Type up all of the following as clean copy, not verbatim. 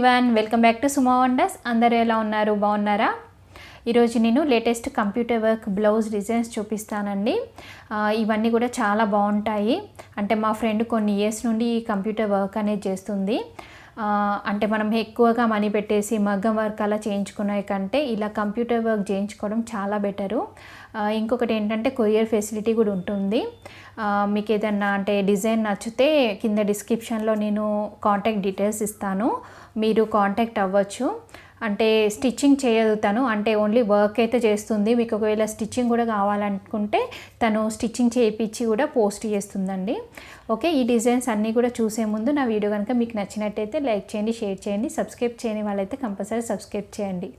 Everyone, welcome back to Suma wonders. అందరూ ఎలా ఉన్నారు? బాగున్నారా? ఈరోజు నేను latest computer work blouse designs చూపిస్తానండి. ఇవన్నీ కూడా చాలా బాగుంటాయి. అంటే మా ఫ్రెండ్ కొన్ని ఇయర్స్ నుండి కంప్యూటర్ వర్క్ అనేది చేస్తుంది. అంటే మనం ఎక్కువగా మనీ పెట్టేసి మగ్గం వర్క్ అలా చేయించుకునే కంటే ఇలా కంప్యూటర్ వర్క్ చేయించుకోవడం చాలా బెటరు. ఇంకొకటి ఏంటంటే కొరియర్ ఫెసిలిటీ కూడా ఉంటుంది. మీకు ఏదన్నా అంటే డిజైన్ నచ్చితే కింద డిస్క్రిప్షన్లో నేను కాంటాక్ట్ డీటెయిల్స్ ఇస్తాను, మీరు కాంటాక్ట్ అవ్వచ్చు. అంటే స్టిచ్చింగ్ చేయదు తను, అంటే ఓన్లీ వర్క్ అయితే చేస్తుంది. మీకు ఒకవేళ స్టిచ్చింగ్ కూడా కావాలనుకుంటే తను స్టిచ్చింగ్ చేయించి కూడా పోస్ట్ చేస్తుందండి. ఓకే, ఈ డిజైన్స్ అన్నీ కూడా చూసే ముందు నా వీడియో కనుక మీకు నచ్చినట్టయితే లైక్ చేయండి, షేర్ చేయండి, సబ్స్క్రైబ్ చేయని వాళ్ళైతే కంపల్సరీ సబ్స్క్రైబ్ చేయండి.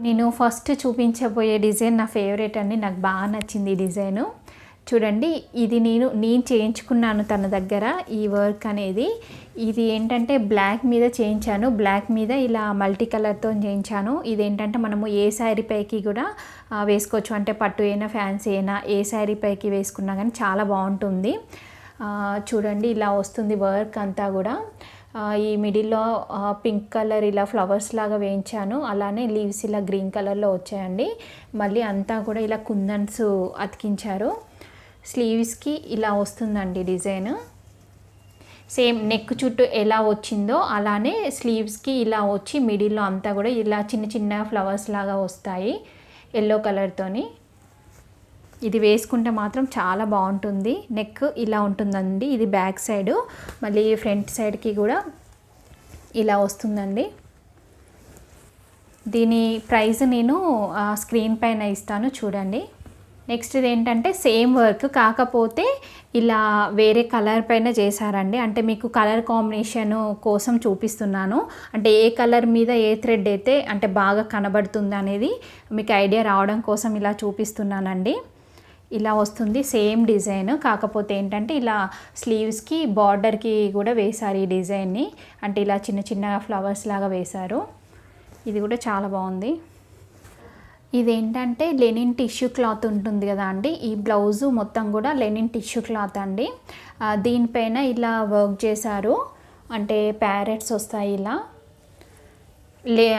నేను ఫస్ట్ చూపించబోయే డిజైన్ నా ఫేవరెట్ అండి, నాకు బాగా నచ్చింది ఈ డిజైను. చూడండి, ఇది నేను చేయించుకున్నాను తన దగ్గర. ఈ వర్క్ అనేది ఇది ఏంటంటే బ్లాక్ మీద చేయించాను, బ్లాక్ మీద ఇలా మల్టీ కలర్తో చేయించాను. ఇదేంటంటే మనము ఏ శారీ పైకి కూడా వేసుకోవచ్చు, అంటే పట్టు అయినా ఫ్యాన్సీ అయినా ఏ శారీ పైకి వేసుకున్నా కానీ చాలా బాగుంటుంది. చూడండి, ఇలా వస్తుంది వర్క్ అంతా కూడా. ఈ మిడిల్లో పింక్ కలర్ ఇలా ఫ్లవర్స్ లాగా వేయించాను, అలానే లీవ్స్ ఇలా గ్రీన్ కలర్లో వచ్చాయండి. మళ్ళీ అంతా కూడా ఇలా కుందన్స్ అతికించారు. స్లీవ్స్కి ఇలా వస్తుందండి డిజైన్. సేమ్ నెక్ చుట్టూ ఎలా వచ్చిందో అలానే స్లీవ్స్కి ఇలా వచ్చి మిడిల్లో అంతా కూడా ఇలా చిన్న చిన్న ఫ్లవర్స్ లాగా వస్తాయి ఎల్లో కలర్తోని. ఇది వేసుకుంటే మాత్రం చాలా బాగుంటుంది. నెక్ ఇలా ఉంటుందండి, ఇది బ్యాక్ సైడు. మళ్ళీ ఫ్రంట్ సైడ్కి కూడా ఇలా వస్తుందండి. దీని ప్రైస్ నేను స్క్రీన్ పైన ఇస్తాను, చూడండి. నెక్స్ట్ ఇది ఏంటంటే సేమ్ వర్క్, కాకపోతే ఇలా వేరే కలర్ పైన చేశారండి. అంటే మీకు కలర్ కాంబినేషన్ కోసం చూపిస్తున్నాను. అంటే ఏ కలర్ మీద ఏ థ్రెడ్ అయితే అంటే బాగా కనబడుతుంది అనేది మీకు ఐడియా రావడం కోసం ఇలా చూపిస్తున్నానండి. ఇలా వస్తుంది సేమ్ డిజైన్, కాకపోతే ఏంటంటే ఇలా స్లీవ్స్కి బార్డర్కి కూడా వేశారు ఈ డిజైన్ని. అంటే ఇలా చిన్న చిన్న ఫ్లవర్స్ లాగా వేశారు. ఇది కూడా చాలా బాగుంది. ఇదేంటంటే లెనిన్ టిష్యూ క్లాత్ ఉంటుంది కదా అండి, ఈ బ్లౌజు మొత్తం కూడా లెనిన్ టిష్యూ క్లాత్ అండి. దీనిపైన ఇలా వర్క్ చేశారు, అంటే ప్యారెట్స్ వస్తాయి ఇలా.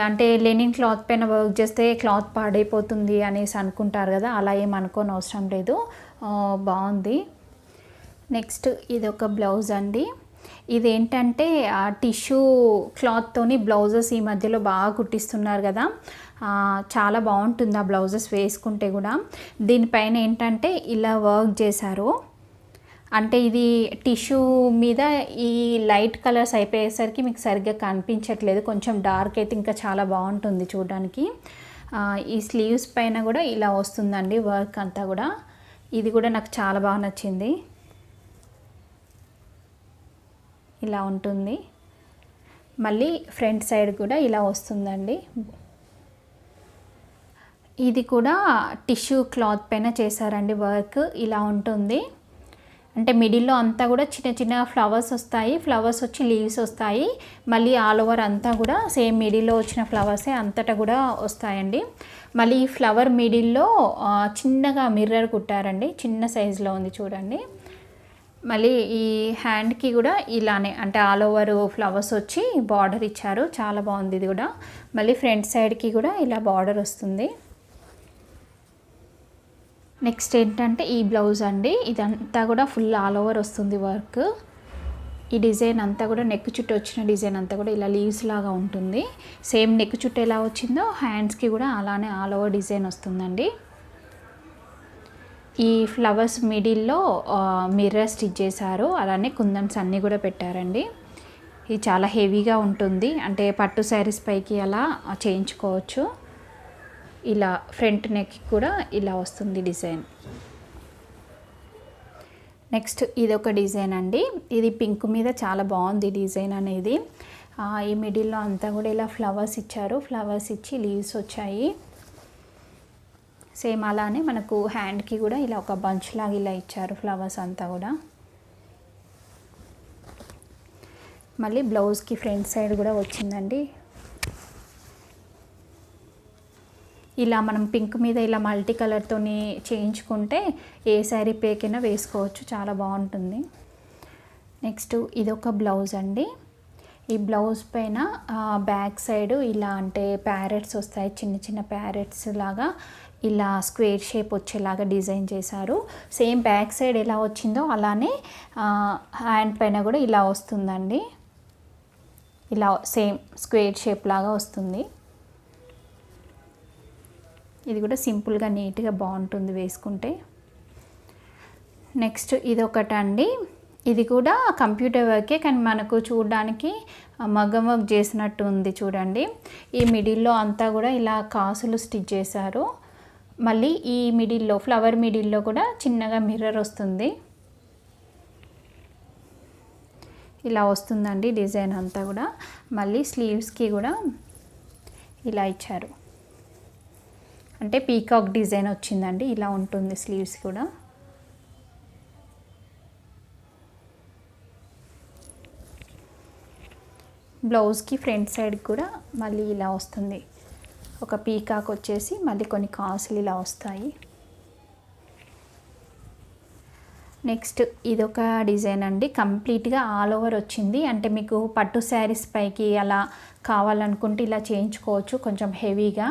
అంటే లెనిన్ క్లాత్ పైన వర్క్ చేస్తే క్లాత్ పాడైపోతుంది అనేసి అనుకుంటారు కదా, అలా ఏం అనుకోని అవసరం లేదు, బాగుంది. నెక్స్ట్ ఇది ఒక బ్లౌజ్ అండి. ఇదేంటంటే టిష్యూ క్లాత్తోని బ్లౌజెస్ ఈ మధ్యలో బాగా కుట్టిస్తున్నారు కదా, చాలా బాగుంటుంది ఆ బ్లౌజెస్ వేసుకుంటే కూడా. దీనిపైన ఏంటంటే ఇలా వర్క్ చేశారు. అంటే ఇది టిష్యూ మీద ఈ లైట్ కలర్స్ అయిపోయేసరికి మీకు సరిగ్గా కనిపించట్లేదు, కొంచెం డార్క్ అయితే ఇంకా చాలా బాగుంటుంది చూడడానికి. ఈ స్లీవ్స్ పైన కూడా ఇలా వస్తుందండి వర్క్ అంతా కూడా. ఇది కూడా నాకు చాలా బాగా నచ్చింది, ఇలా ఉంటుంది. మళ్ళీ ఫ్రంట్ సైడ్ కూడా ఇలా వస్తుందండి. ఇది కూడా టిష్యూ క్లాత్ పైన చేశారండి వర్క్, ఇలా ఉంటుంది. అంటే మిడిల్లో అంతా కూడా చిన్న చిన్న ఫ్లవర్స్ వస్తాయి, ఫ్లవర్స్ వచ్చి లీవ్స్ వస్తాయి. మళ్ళీ ఆల్ ఓవర్ అంతా కూడా సేమ్ మిడిల్లో వచ్చిన ఫ్లవర్సే అంతటా కూడా వస్తాయండి. మళ్ళీ ఈ ఫ్లవర్ మిడిల్లో చిన్నగా మిర్రర్ కుట్టారండి, చిన్న సైజులో ఉంది చూడండి. మళ్ళీ ఈ హ్యాండ్కి కూడా ఇలానే అంటే ఆల్ ఓవర్ ఫ్లవర్స్ వచ్చి బార్డర్ ఇచ్చారు, చాలా బాగుంది ఇది కూడా. మళ్ళీ ఫ్రంట్ సైడ్కి కూడా ఇలా బార్డర్ వస్తుంది. నెక్స్ట్ ఏంటంటే ఈ బ్లౌజ్ అండి, ఇదంతా కూడా ఫుల్ ఆల్ ఓవర్ వస్తుంది వర్క్. ఈ డిజైన్ అంతా కూడా నెక్ చుట్టూ వచ్చిన డిజైన్ అంతా కూడా ఇలా లీవ్స్ లాగా ఉంటుంది. సేమ్ నెక్ చుట్టూ ఎలా వచ్చిందో హ్యాండ్స్కి కూడా అలానే ఆల్ ఓవర్ డిజైన్ వస్తుందండి. ఈ ఫ్లవర్స్ మిడిల్లో మిర్రర్ స్టిచ్ చేశారు, అలానే కుందన్స్ అన్నీ కూడా పెట్టారండి. ఇది చాలా హెవీగా ఉంటుంది, అంటే పట్టు శారీస్ పైకి అలా చేయించుకోవచ్చు. ఇలా ఫ్రంట్ నెక్ కూడా ఇలా వస్తుంది డిజైన్. నెక్స్ట్ ఇది ఒక డిజైన్ అండి, ఇది పింక్ మీద చాలా బాగుంది డిజైన్ అనేది. ఈ మిడిల్లో అంతా కూడా ఇలా ఫ్లవర్స్ ఇచ్చారు, ఫ్లవర్స్ ఇచ్చి లీవ్స్ వచ్చాయి. సేమ్ అలానే మనకు హ్యాండ్కి కూడా ఇలా ఒక బంచ్ లాగా ఇలా ఇచ్చారు ఫ్లవర్స్ అంతా కూడా. మళ్ళీ బ్లౌజ్కి ఫ్రంట్ సైడ్ కూడా వచ్చిందండి. ఇలా మనం పింక్ మీద ఇలా మల్టీ కలర్తో చేయించుకుంటే ఏ శారీ పేకైనా వేసుకోవచ్చు, చాలా బాగుంటుంది. నెక్స్ట్ ఇదొక బ్లౌజ్ అండి. ఈ బ్లౌజ్ పైన బ్యాక్ సైడ్ ఇలా అంటే ప్యారెట్స్ వస్తాయి, చిన్న చిన్న ప్యారెట్స్ లాగా ఇలా స్క్వేర్ షేప్ వచ్చేలాగా డిజైన్ చేశారు. సేమ్ బ్యాక్ సైడ్ ఎలా వచ్చిందో అలానే హ్యాండ్ పైన కూడా ఇలా వస్తుందండి. ఇలా సేమ్ స్క్వేర్ షేప్ లాగా వస్తుంది. ఇది కూడా సింపుల్గా నీట్గా బాగుంటుంది వేసుకుంటే. నెక్స్ట్ ఇదొకటండి, ఇది కూడా కంప్యూటర్ వర్కే కానీ మనకు చూడడానికి మగ్గం వర్క్ చేసినట్టు ఉంది చూడండి. ఈ మిడిల్లో అంతా కూడా ఇలా కాసులు స్టిచ్ చేశారు. మళ్ళీ ఈ మిడిల్లో ఫ్లవర్ మిడిల్లో కూడా చిన్నగా మిర్రర్ వస్తుంది. ఇలా వస్తుందండి డిజైన్ అంతా కూడా. మళ్ళీ స్లీవ్స్కి కూడా ఇలా ఇచ్చారు, అంటే పీకాక్ డిజైన్ వచ్చిందండి. ఇలా ఉంటుంది స్లీవ్స్ కూడా. బ్లౌజ్కి ఫ్రంట్ సైడ్ కూడా మళ్ళీ ఇలా వస్తుంది, ఒక పీకాక్ వచ్చేసి మళ్ళీ కొన్ని కాసులు ఇలా వస్తాయి. నెక్స్ట్ ఇదొక డిజైన్ అండి, కంప్లీట్గా ఆల్ ఓవర్ వచ్చింది. అంటే మీకు పట్టు శారీస్ పైకి అలా కావాలనుకుంటే ఇలా చేయించుకోవచ్చు కొంచెం హెవీగా.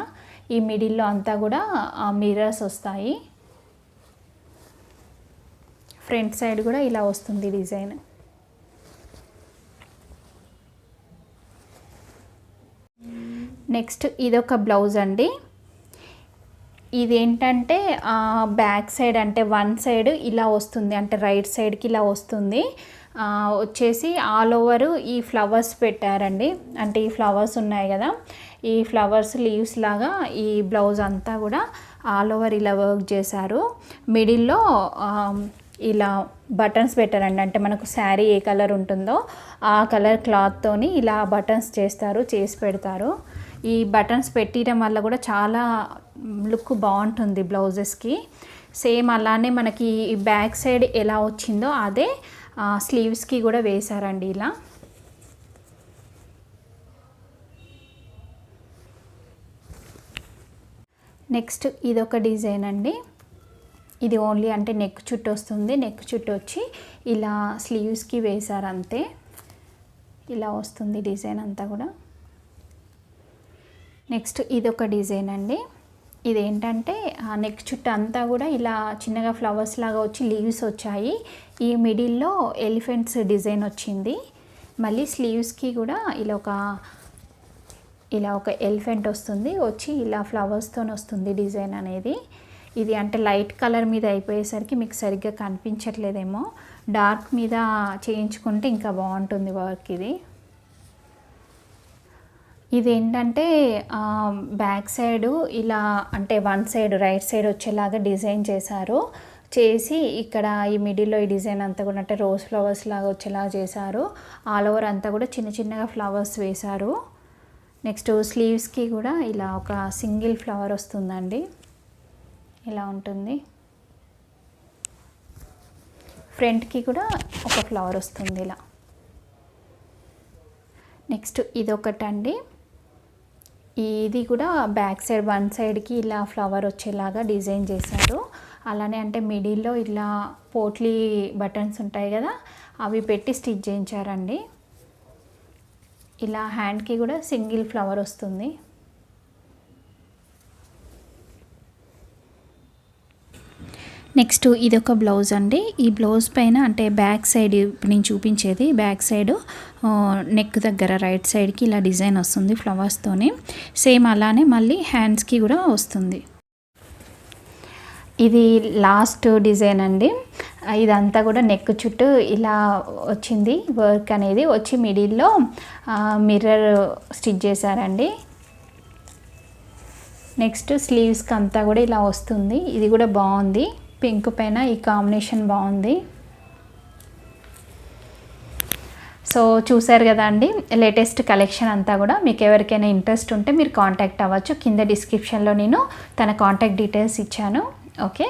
ఈ మిడిల్లో అంతా కూడా మిర్రర్స్ వస్తాయి. ఫ్రంట్ సైడ్ కూడా ఇలా వస్తుంది డిజైన్. నెక్స్ట్ ఇదొక బ్లౌజ్ అండి. ఇదేంటంటే బ్యాక్ సైడ్ అంటే వన్ సైడ్ ఇలా వస్తుంది, అంటే రైట్ సైడ్కి ఇలా వస్తుంది. వచ్చేసి ఆల్ ఓవర్ ఈ ఫ్లవర్స్ పెట్టారండి. అంటే ఈ ఫ్లవర్స్ ఉన్నాయి కదా, ఈ ఫ్లవర్స్ లీవ్స్ లాగా ఈ బ్లౌజ్ అంతా కూడా ఆల్ ఓవర్ ఇలా వర్క్ చేశారు. మిడిల్లో ఇలా బటన్స్ పెట్టారండి, అంటే మనకు శారీ ఏ కలర్ ఉంటుందో ఆ కలర్ క్లాత్తోని ఇలా బటన్స్ చేసి పెడతారు. ఈ బటన్స్ పెట్టడం వల్ల కూడా చాలా లుక్ బాగుంటుంది బ్లౌజెస్కి. సేమ్ అలానే మనకి ఈ బ్యాక్ సైడ్ ఎలా వచ్చిందో అదే స్లీవ్స్కి కూడా వేశారండి ఇలా. నెక్స్ట్ ఇదొక డిజైన్ అండి. ఇది ఓన్లీ అంటే నెక్ చుట్టూ వస్తుంది. నెక్ చుట్టూ వచ్చి ఇలా స్లీవ్స్కి వేశారు అంతే. ఇలా వస్తుంది డిజైన్ అంతా కూడా. నెక్స్ట్ ఇదొక డిజైన్ అండి. ఇదేంటంటే నెక్ చుట్టూ అంతా కూడా ఇలా చిన్నగా ఫ్లవర్స్ లాగా వచ్చి లీవ్స్ వచ్చాయి. ఈ మిడిల్లో ఎలిఫెంట్స్ డిజైన్ వచ్చింది. మళ్ళీ స్లీవ్స్కి కూడా ఇలా ఒక ఎలిఫెంట్ వస్తుంది, వచ్చి ఇలా ఫ్లవర్స్తో వస్తుంది డిజైన్ అనేది. ఇది అంటే లైట్ కలర్ మీద అయిపోయేసరికి మీకు సరిగ్గా కనిపించట్లేదేమో, డార్క్ మీద చేయించుకుంటే ఇంకా బాగుంటుంది వర్క్ ఇది. ఇదేంటంటే బ్యాక్ సైడు ఇలా అంటే వన్ సైడ్ రైట్ సైడ్ వచ్చేలాగా డిజైన్ చేసి ఇక్కడ ఈ మిడిల్లో ఈ డిజైన్ అంతా కూడా అంటే రోజ్ ఫ్లవర్స్ లాగా వచ్చేలాగా చేశారు. ఆల్ ఓవర్ అంతా కూడా చిన్న చిన్నగా ఫ్లవర్స్ వేశారు. నెక్స్ట్ స్లీవ్స్కి కూడా ఇలా ఒక సింగిల్ ఫ్లవర్ వస్తుందండి, ఇలా ఉంటుంది. ఫ్రంట్కి కూడా ఒక ఫ్లవర్ వస్తుంది ఇలా. నెక్స్ట్ ఇదొకటండి. ఇది కూడా బ్యాక్ సైడ్ వన్ సైడ్కి ఇలా ఫ్లవర్ వచ్చేలాగా డిజైన్ చేశారు. అలానే అంటే మిడిల్లో ఇలా పోట్లీ బటన్స్ ఉంటాయి కదా, అవి పెట్టి స్టిచ్ చేయించారండి. ఇలా హ్యాండ్కి కూడా సింగిల్ ఫ్లవర్ వస్తుంది. నెక్స్ట్ ఇదొక బ్లౌజ్ అండి. ఈ బ్లౌజ్ పైన అంటే బ్యాక్ సైడ్ ఇప్పుడు నేను చూపించేది బ్యాక్ సైడ్ నెక్ దగ్గర రైట్ సైడ్కి ఇలా డిజైన్ వస్తుంది ఫ్లవర్స్తోనే. సేమ్ అలానే మళ్ళీ హ్యాండ్స్కి కూడా వస్తుంది. ఇది లాస్ట్ డిజైన్ అండి. ఇదంతా కూడా నెక్ చుట్టూ ఇలా వచ్చింది వర్క్ అనేది, వచ్చి మిడిల్లో మిర్రర్ స్టిచ్ చేశారండి. నెక్స్ట్ స్లీవ్స్కి అంతా కూడా ఇలా వస్తుంది. ఇది కూడా బాగుంది, పింక్ పైన ఈ కాంబినేషన్ బాగుంది. సో చూసారు కదా అండి లేటెస్ట్ కలెక్షన్ అంతా కూడా. మీకు ఎవరికైనా ఇంట్రెస్ట్ ఉంటే మీరు కాంటాక్ట్ అవ్వచ్చు. కింద డిస్క్రిప్షన్లో నేను తన కాంటాక్ట్ డీటెయిల్స్ ఇచ్చాను. ఓకే.